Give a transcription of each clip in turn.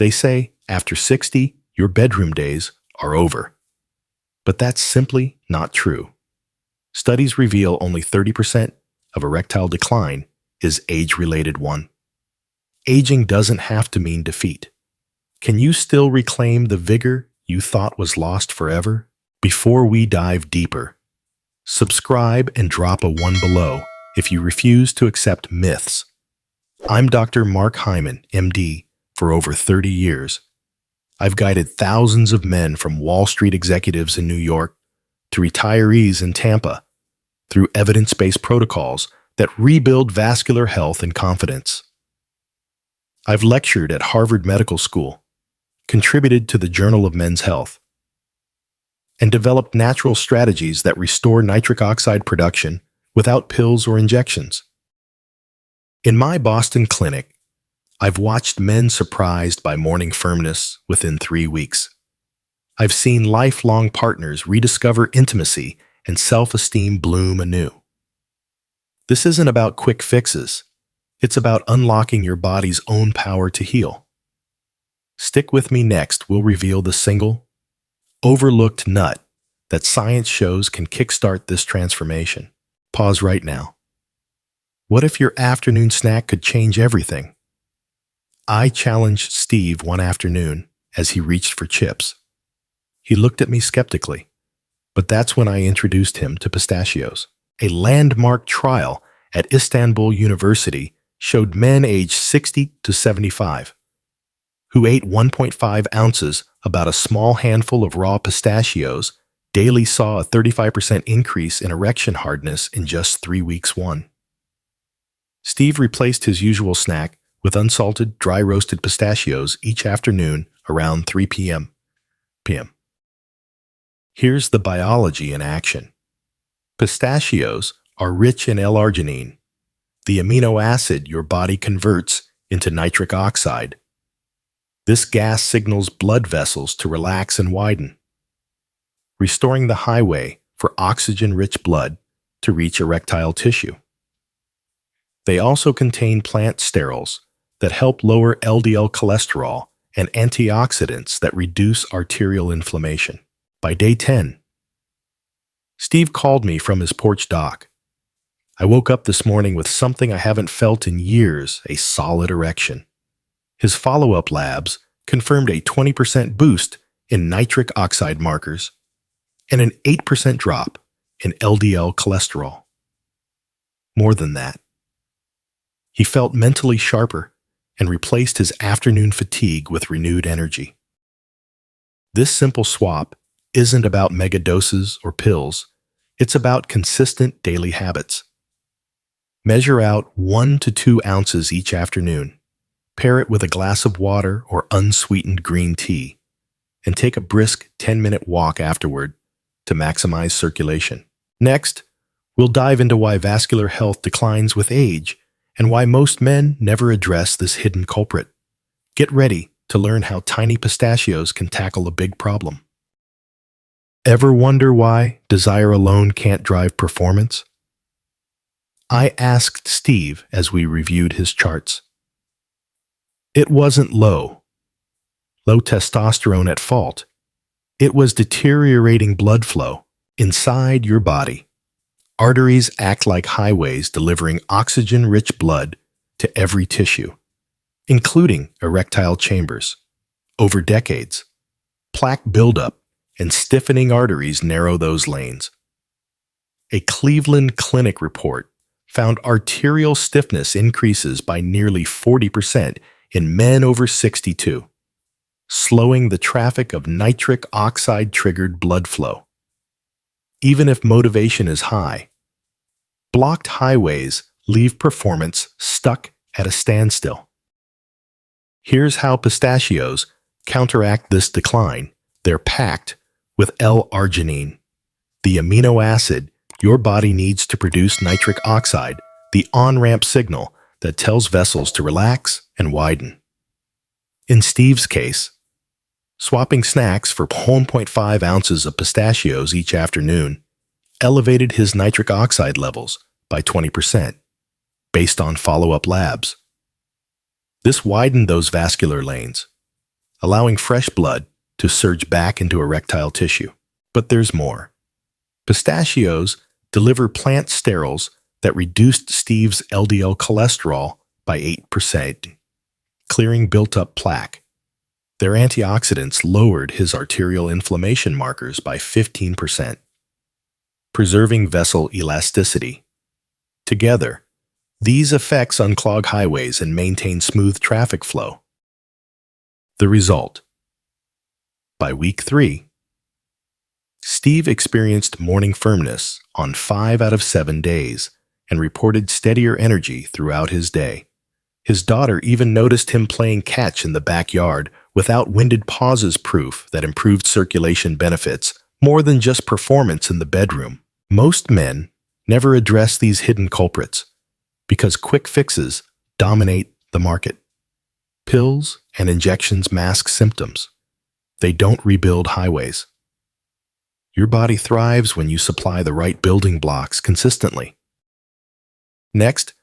They say after 60, your bedroom days are over. But that's simply not true. Studies reveal only 30% of erectile decline is age-related one. Aging doesn't have to mean defeat. Can you still reclaim the vigor you thought was lost forever? Before we dive deeper, subscribe and drop a 1 below if you refuse to accept myths. I'm Dr. Mark Hyman, MD, for over 30 years. I've guided thousands of men from Wall Street executives in New York to retirees in Tampa through evidence-based protocols that rebuild vascular health and confidence. I've lectured at Harvard Medical School, contributed to the Journal of Men's Health, and developed natural strategies that restore nitric oxide production without pills or injections. In my Boston clinic, I've watched men surprised by morning firmness within 3 weeks. I've seen lifelong partners rediscover intimacy and self-esteem bloom anew. This isn't about quick fixes. It's about unlocking your body's own power to heal. Stick with me next. We'll reveal the single, overlooked nut that science shows can kickstart this transformation. Pause right now. What if your afternoon snack could change everything? I challenged Steve one afternoon as he reached for chips. He looked at me skeptically, but that's when I introduced him to pistachios. A landmark trial at Istanbul University showed men aged 60 to 75 who ate 1.5 ounces, about a small handful of raw pistachios, daily saw a 35% increase in erection hardness in just 3 weeks. Steve replaced his usual snack with unsalted, dry-roasted pistachios each afternoon around 3 p.m. Here's the biology in action. Pistachios are rich in L-arginine, the amino acid your body converts into nitric oxide. This gas signals blood vessels to relax and widen, restoring the highway for oxygen-rich blood to reach erectile tissue. They also contain plant sterols that help lower LDL cholesterol and antioxidants that reduce arterial inflammation. By day 10, Steve called me from his porch dock. I woke up this morning with something I haven't felt in years, a solid erection. His follow-up labs confirmed a 20% boost in nitric oxide markers and an 8% drop in LDL cholesterol. More than that, he felt mentally sharper and replaced his afternoon fatigue with renewed energy. This simple swap isn't about mega doses or pills. It's about consistent daily habits. Measure out 1 to 2 ounces each afternoon. Pair it with a glass of water or unsweetened green tea, and take a brisk 10-minute walk afterward to maximize circulation. Next, we'll dive into why vascular health declines with age and why most men never address this hidden culprit. Get ready to learn how tiny pistachios can tackle a big problem. Ever wonder why desire alone can't drive performance? I asked Steve as we reviewed his charts. It wasn't low testosterone at fault. It was deteriorating blood flow inside your body. Arteries act like highways delivering oxygen-rich blood to every tissue, including erectile chambers. Over decades, plaque buildup and stiffening arteries narrow those lanes. A Cleveland Clinic report found arterial stiffness increases by nearly 40% in men over 62, slowing the traffic of nitric oxide-triggered blood flow. Even if motivation is high, blocked highways leave performance stuck at a standstill. Here's how pistachios counteract this decline. They're packed with L-arginine, the amino acid your body needs to produce nitric oxide, the on-ramp signal that tells vessels to relax and widen. In Steve's case, swapping snacks for 1.5 ounces of pistachios each afternoon elevated his nitric oxide levels by 20%, based on follow-up labs. This widened those vascular lanes, allowing fresh blood to surge back into erectile tissue. But there's more. Pistachios deliver plant sterols that reduced Steve's LDL cholesterol by 8%, clearing built-up plaque. Their antioxidants lowered his arterial inflammation markers by 15%, preserving vessel elasticity. Together, these effects unclog highways and maintain smooth traffic flow. The result: by week 3, Steve experienced morning firmness on 5 out of 7 days and reported steadier energy throughout his day. His daughter even noticed him playing catch in the backyard without winded pauses, proof that improved circulation benefits more than just performance in the bedroom. Most men never address these hidden culprits because quick fixes dominate the market. Pills and injections mask symptoms. They don't rebuild highways. Your body thrives when you supply the right building blocks consistently. Next,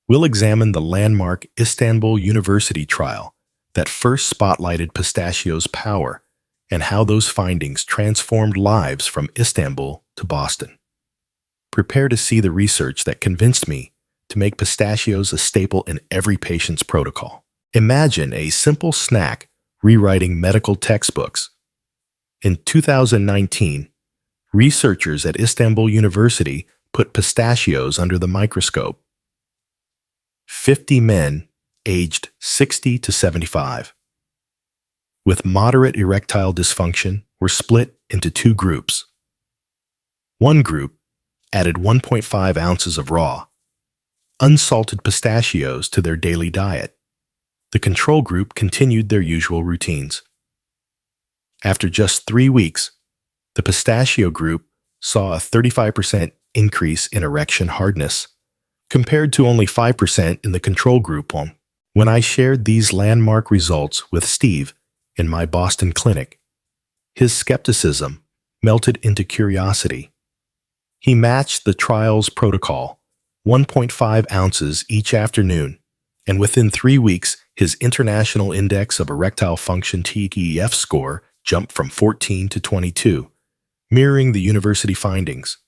we'll examine the landmark Istanbul University trial that first spotlighted Pistachio's power and how those findings transformed lives from Istanbul to Boston. Prepare to see the research that convinced me to make pistachios a staple in every patient's protocol. Imagine a simple snack rewriting medical textbooks. In 2019, researchers at Istanbul University put pistachios under the microscope. 50 men aged 60 to 75 with moderate erectile dysfunction were split into 2 groups. One group added 1.5 ounces of raw, unsalted pistachios to their daily diet. The control group continued their usual routines. After just 3 weeks, the pistachio group saw a 35% increase in erection hardness, compared to only 5% in the control group. When I shared these landmark results with Steve in my Boston clinic, his skepticism melted into curiosity. He matched the trial's protocol, 1.5 ounces each afternoon, and within 3 weeks, his International Index of Erectile Function (TEF) score jumped from 14 to 22, mirroring the university findings.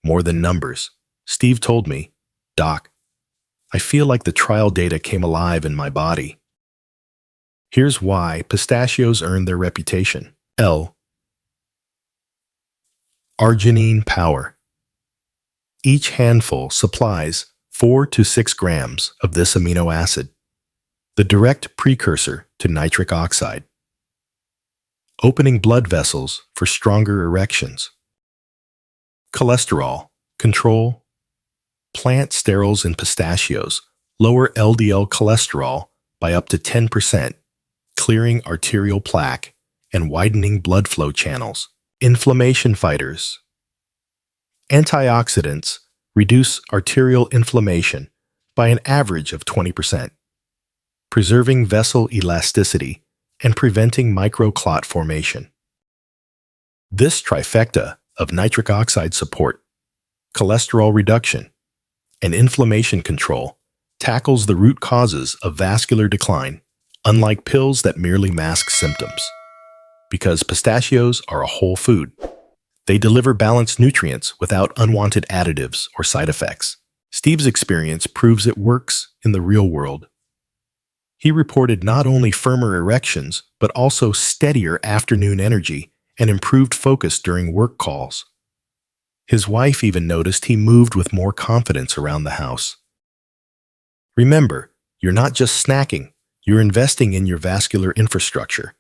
More than numbers, Steve told me, "Doc, I feel like the trial data came alive in my body." Here's why pistachios earned their reputation. Arginine power. Each handful supplies 4 to 6 grams of this amino acid, the direct precursor to nitric oxide, opening blood vessels for stronger erections. Cholesterol control. Plant sterols in pistachios lower LDL cholesterol by up to 10%, clearing arterial plaque and widening blood flow channels. Inflammation fighters. Antioxidants reduce arterial inflammation by an average of 20%, preserving vessel elasticity and preventing microclot formation. This trifecta of nitric oxide support, cholesterol reduction, and inflammation control tackles the root causes of vascular decline, unlike pills that merely mask symptoms. Because pistachios are a whole food, they deliver balanced nutrients without unwanted additives or side effects. Steve's experience proves it works in the real world. He reported not only firmer erections, but also steadier afternoon energy and improved focus during work calls. His wife even noticed he moved with more confidence around the house. Remember, you're not just snacking, you're investing in your vascular infrastructure.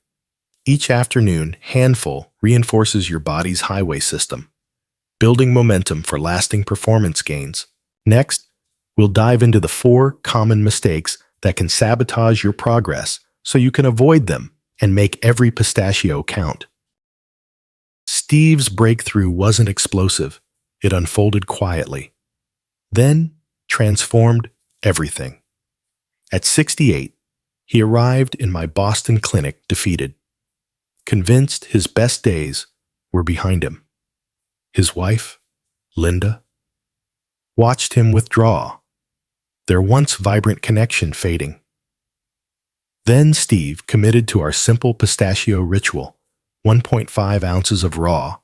Each afternoon, handful reinforces your body's highway system, building momentum for lasting performance gains. Next, we'll dive into the 4 common mistakes that can sabotage your progress so you can avoid them and make every pistachio count. Steve's breakthrough wasn't explosive. It unfolded quietly, then transformed everything. At 68, he arrived in my Boston clinic defeated, convinced his best days were behind him. His wife, Linda, watched him withdraw, their once vibrant connection fading. Then Steve committed to our simple pistachio ritual: 1.5 ounces of raw,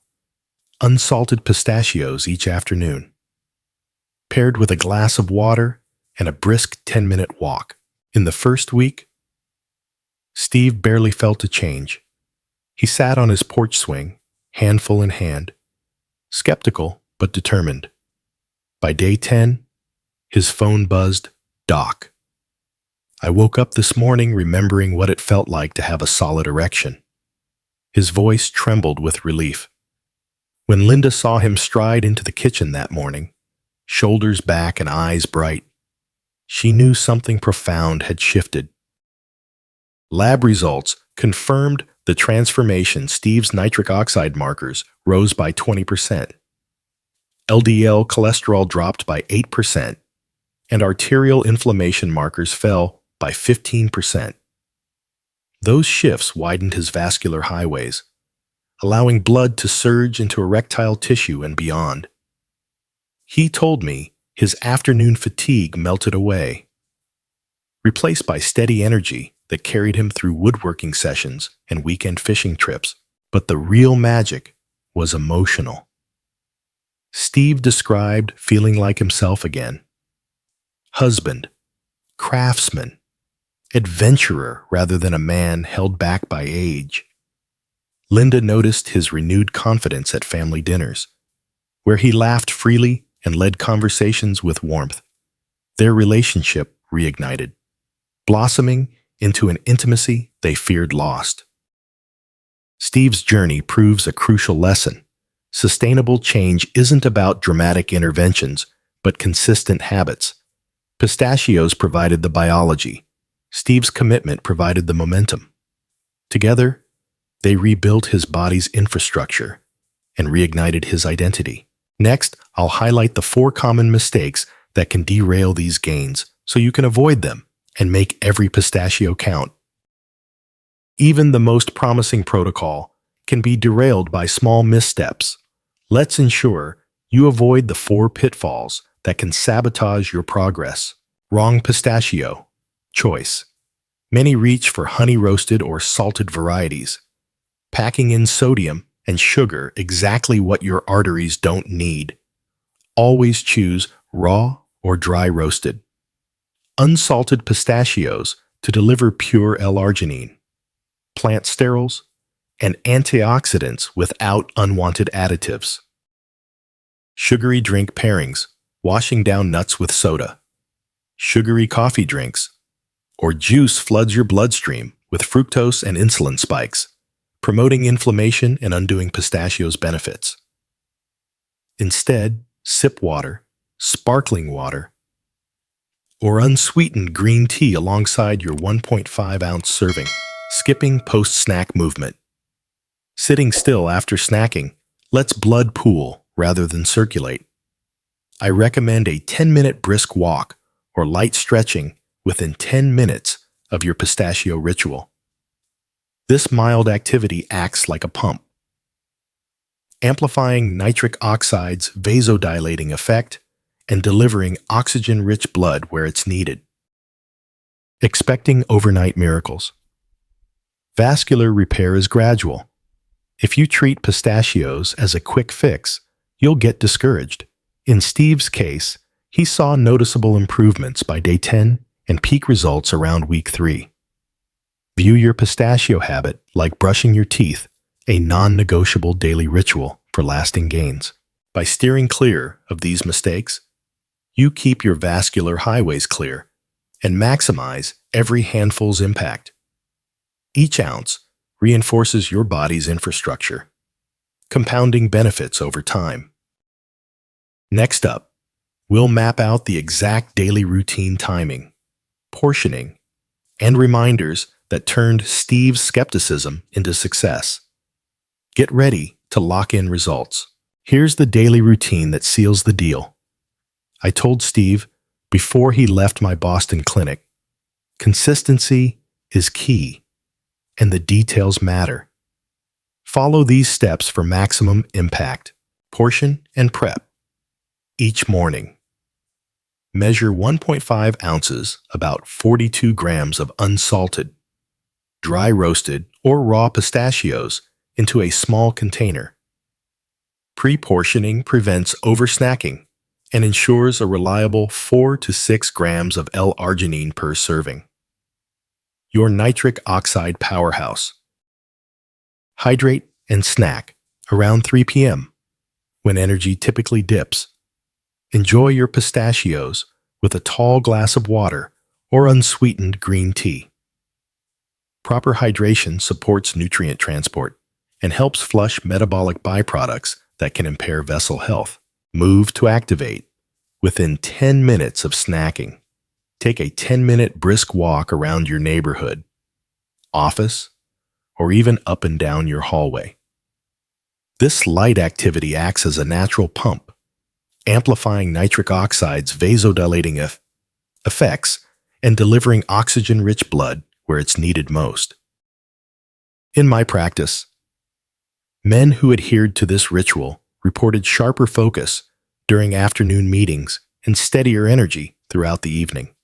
unsalted pistachios each afternoon, paired with a glass of water and a brisk 10-minute walk. In the first week, Steve barely felt a change. He sat on his porch swing, handful in hand, skeptical but determined. By day 10, his phone buzzed, "Doc." I woke up this morning remembering what it felt like to have a solid erection. His voice trembled with relief. When Linda saw him stride into the kitchen that morning, shoulders back and eyes bright, she knew something profound had shifted. Lab results confirmed the transformation. Steve's nitric oxide markers rose by 20%. LDL cholesterol dropped by 8%, and arterial inflammation markers fell by 15%. Those shifts widened his vascular highways, allowing blood to surge into erectile tissue and beyond. He told me his afternoon fatigue melted away, replaced by steady energy that carried him through woodworking sessions and weekend fishing trips. But the real magic was emotional. Steve described feeling like himself again. Husband, craftsman, adventurer rather than a man held back by age. Linda noticed his renewed confidence at family dinners, where he laughed freely and led conversations with warmth. Their relationship reignited, blossoming into an intimacy they feared lost. Steve's journey proves a crucial lesson. Sustainable change isn't about dramatic interventions, but consistent habits. Pistachios provided the biology. Steve's commitment provided the momentum. Together, they rebuilt his body's infrastructure and reignited his identity. Next, I'll highlight the 4 common mistakes that can derail these gains so you can avoid them and make every pistachio count. Even the most promising protocol can be derailed by small missteps. Let's ensure you avoid the 4 pitfalls that can sabotage your progress. Wrong pistachio choice. Many reach for honey-roasted or salted varieties, packing in sodium and sugar exactly what your arteries don't need. Always choose raw or dry roasted. Unsalted pistachios to deliver pure L-arginine, plant sterols, and antioxidants without unwanted additives. Sugary drink pairings, washing down nuts with soda, sugary coffee drinks, or juice floods your bloodstream with fructose and insulin spikes, promoting inflammation and undoing pistachios' benefits. Instead, sip water, sparkling water, or unsweetened green tea alongside your 1.5-ounce serving, skipping post-snack movement. Sitting still after snacking lets blood pool rather than circulate. I recommend a 10-minute brisk walk or light stretching within 10 minutes of your pistachio ritual. This mild activity acts like a pump, amplifying nitric oxide's vasodilating effect and delivering oxygen-rich blood where it's needed. Expecting overnight miracles. Vascular repair is gradual. If you treat pistachios as a quick fix, you'll get discouraged. In Steve's case, he saw noticeable improvements by day 10 and peak results around week 3. View your pistachio habit like brushing your teeth, a non-negotiable daily ritual for lasting gains. By steering clear of these mistakes, you keep your vascular highways clear and maximize every handful's impact. Each ounce reinforces your body's infrastructure, compounding benefits over time. Next up, we'll map out the exact daily routine timing, portioning, and reminders that turned Steve's skepticism into success. Get ready to lock in results. Here's the daily routine that seals the deal. I told Steve before he left my Boston clinic, consistency is key, and the details matter. Follow these steps for maximum impact. Portion and prep. Each morning, measure 1.5 ounces, about 42 grams of unsalted, dry roasted, or raw pistachios into a small container. Pre-portioning prevents oversnacking and ensures a reliable 4 to 6 grams of L-arginine per serving. Your nitric oxide powerhouse. Hydrate and snack around 3 p.m. when energy typically dips. Enjoy your pistachios with a tall glass of water or unsweetened green tea. Proper hydration supports nutrient transport and helps flush metabolic byproducts that can impair vessel health. Move to activate. Within 10 minutes of snacking, take a 10-minute brisk walk around your neighborhood, office, or even up and down your hallway. This light activity acts as a natural pump, amplifying nitric oxide's vasodilating effects and delivering oxygen-rich blood where it's needed most. In my practice, men who adhered to this ritual reported sharper focus during afternoon meetings and steadier energy throughout the evening.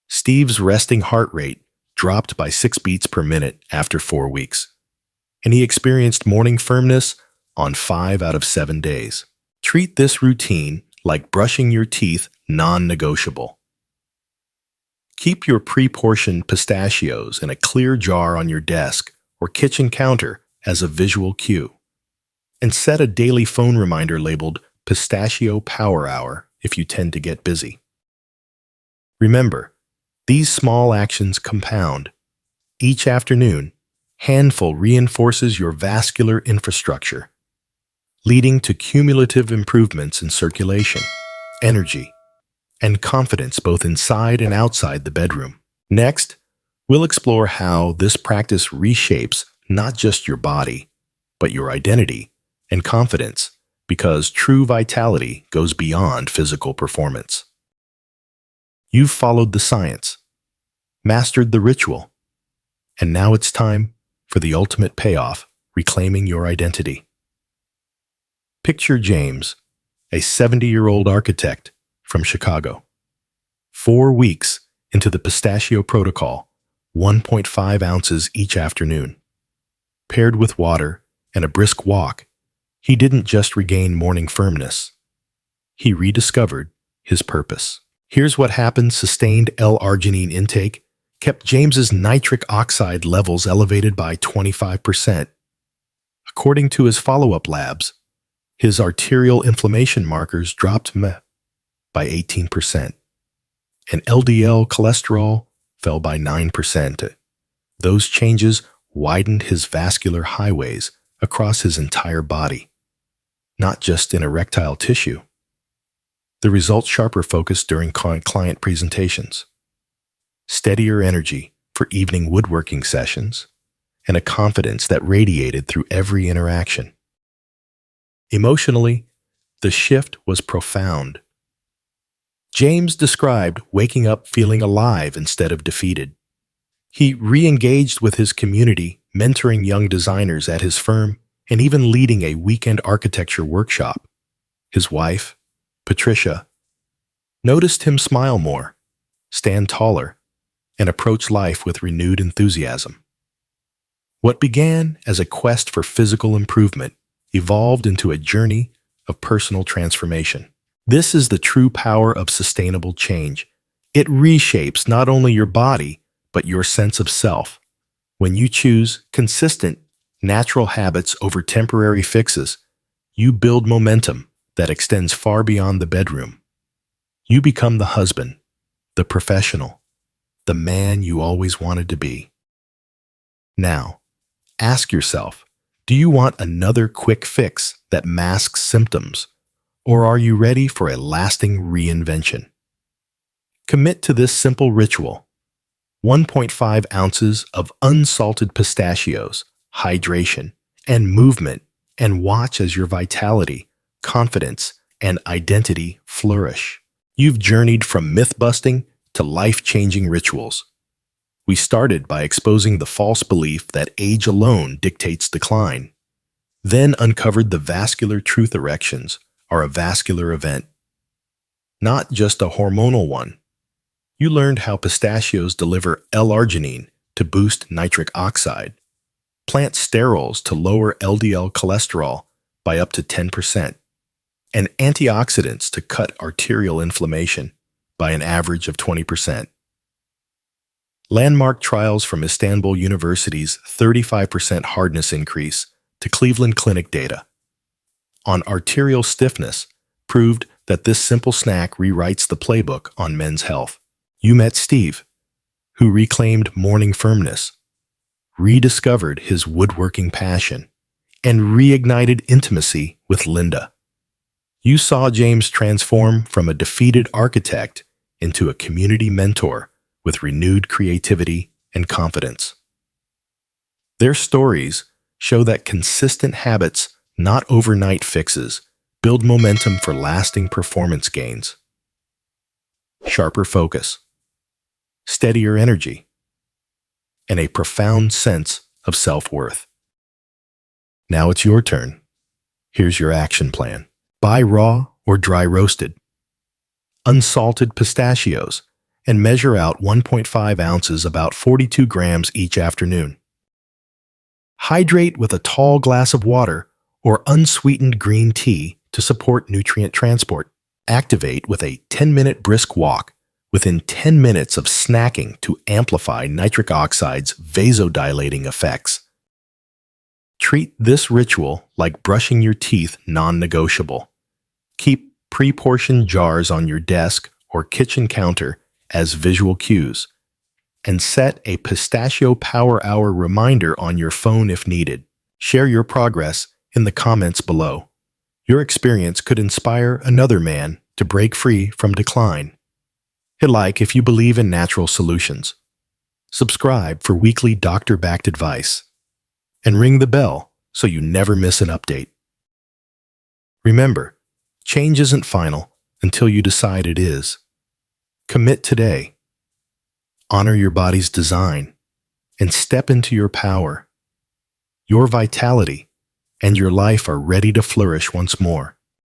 Steve's resting heart rate dropped by 6 beats per minute after 4 weeks, and he experienced morning firmness on 5 out of 7 days. Treat this routine like brushing your teeth non-negotiable. Keep your pre-portioned pistachios in a clear jar on your desk or kitchen counter as a visual cue, and set a daily phone reminder labeled Pistachio Power Hour if you tend to get busy. Remember, these small actions compound. Each afternoon, handful reinforces your vascular infrastructure, leading to cumulative improvements in circulation, energy, and confidence both inside and outside the bedroom. Next, we'll explore how this practice reshapes not just your body, but your identity and confidence, because true vitality goes beyond physical performance. You've followed the science, mastered the ritual, and now it's time for the ultimate payoff, reclaiming your identity. Picture James, a 70-year-old architect from Chicago. 4 weeks into the pistachio protocol, 1.5 ounces each afternoon. Paired with water and a brisk walk, he didn't just regain morning firmness. He rediscovered his purpose. Here's what happened. Sustained L-arginine intake kept James's nitric oxide levels elevated by 25%. According to his follow-up labs, his arterial inflammation markers dropped by 18%, and LDL cholesterol fell by 9%. Those changes widened his vascular highways across his entire body, not just in erectile tissue. The result: sharper focus during client presentations, steadier energy for evening woodworking sessions, and a confidence that radiated through every interaction. Emotionally, the shift was profound. James described waking up feeling alive instead of defeated. He re-engaged with his community, mentoring young designers at his firm and even leading a weekend architecture workshop. His wife, Patricia, noticed him smile more, stand taller, and approach life with renewed enthusiasm. What began as a quest for physical improvement evolved into a journey of personal transformation. This is the true power of sustainable change. It reshapes not only your body, but your sense of self. When you choose consistent, natural habits over temporary fixes, you build momentum that extends far beyond the bedroom. You become the husband, the professional, the man you always wanted to be. Now, ask yourself, do you want another quick fix that masks symptoms, or are you ready for a lasting reinvention? Commit to this simple ritual: 1.5 ounces of unsalted pistachios, hydration, and movement, and watch as your vitality, confidence, and identity flourish. You've journeyed from myth-busting to life-changing rituals. We started by exposing the false belief that age alone dictates decline, then uncovered the vascular truth: erections are a vascular event, not just a hormonal one. You learned how pistachios deliver L-arginine to boost nitric oxide, plant sterols to lower LDL cholesterol by up to 10%, and antioxidants to cut arterial inflammation by an average of 20%. Landmark trials from Istanbul University's 35% hardness increase to Cleveland Clinic data on arterial stiffness proved that this simple snack rewrites the playbook on men's health. You met Steve, who reclaimed morning firmness, rediscovered his woodworking passion, and reignited intimacy with Linda. You saw James transform from a defeated architect into a community mentor with renewed creativity and confidence. Their stories show that consistent habits, not overnight fixes, build momentum for lasting performance gains. Sharper focus, steadier energy, and a profound sense of self-worth. Now it's your turn. Here's your action plan. Buy raw or dry roasted, unsalted pistachios, and measure out 1.5 ounces, about 42 grams each afternoon. Hydrate with a tall glass of water or unsweetened green tea to support nutrient transport. Activate with a 10-minute brisk walk within 10 minutes of snacking to amplify nitric oxide's vasodilating effects. Treat this ritual like brushing your teeth non-negotiable. Keep pre-portioned jars on your desk or kitchen counter as visual cues, and set a Pistachio Power Hour reminder on your phone if needed. Share your progress in the comments below. Your experience could inspire another man to break free from decline. Hit like if you believe in natural solutions. Subscribe for weekly doctor-backed advice. And ring the bell so you never miss an update. Remember, change isn't final until you decide it is. Commit today. Honor your body's design and step into your power. Your vitality and your life are ready to flourish once more.